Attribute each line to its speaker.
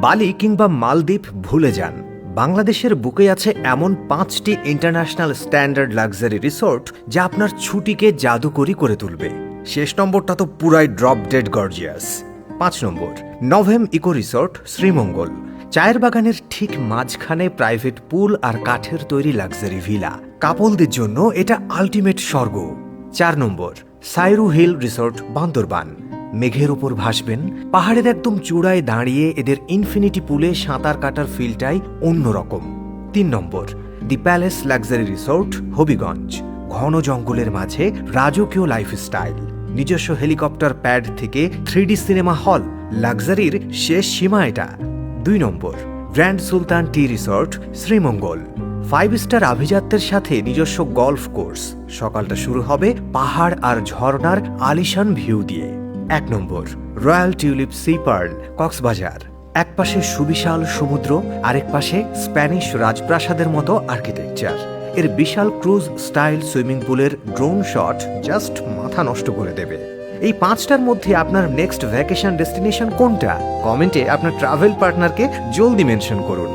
Speaker 1: বালি কিংবা মালদ্বীপ ভুলে যান। বাংলাদেশের বুকে আছে এমন 5টি ইন্টারন্যাশনাল স্ট্যান্ডার্ড লাক্সারি রিসোর্ট যা আপনার ছুটিকে জাদুকরী করে তুলবে। শেষ নম্বরটা তো পুরাই ড্রপ ডেড গর্জিয়াস। 5 নম্বর, নভেম ইকো রিসোর্ট, শ্রীমঙ্গল। চায়ের বাগানের ঠিক মাঝখানে প্রাইভেট পুল আর কাঠের তৈরি লাক্সারি ভিলা। কাপলদের জন্য এটা আল্টিমেট স্বর্গ। 4 নম্বর, সাইরু হিল রিসোর্ট, বান্দরবান। মেঘের উপর ভাসবেন, পাহাড়ের একদম চূড়ায় দাঁড়িয়ে এদের ইনফিনিটি পুলে সাঁতার কাটার ফিলটাই অন্যরকম। 3 নম্বর, the palace luxury resort, Habiganj. ঘন জঙ্গলের মাঝে রাজকীয় লাইফস্টাইল, নিজস্ব হেলিকপ্টার প্যাড থেকে 3D সিনেমা হল, লাক্সারির শেষ সীমা এটা। 2 নম্বর, গ্র্যান্ড সুলতান টি রিসোর্ট, শ্রীমঙ্গল। 5 স্টার আভিজাত্যের সাথে নিজস্ব গলফ কোর্স। সকালটা শুরু হবে পাহাড় আর ঝর্ণার আলিশান ভিউ দিয়ে। 1 নম্বর, royal tulip sea pearl, Cox's Bazar. এক পাশে সুবিশাল সমুদ্র, আরেক পাশে স্প্যানিশ রাজপ্রাসাদের মতো আর্কিটেকচার। এর বিশাল ক্রুজ স্টাইল সুইমিং পুলের ড্রোন শট জাস্ট মাথা নষ্ট করে দেবে। এই 5টার মধ্যে আপনার নেক্সট ভ্যাকেশন ডেস্টিনেশন কোনটা? কমেন্টে আপনার ট্রাভেল পার্টনারকে জলদি মেনশন করুন।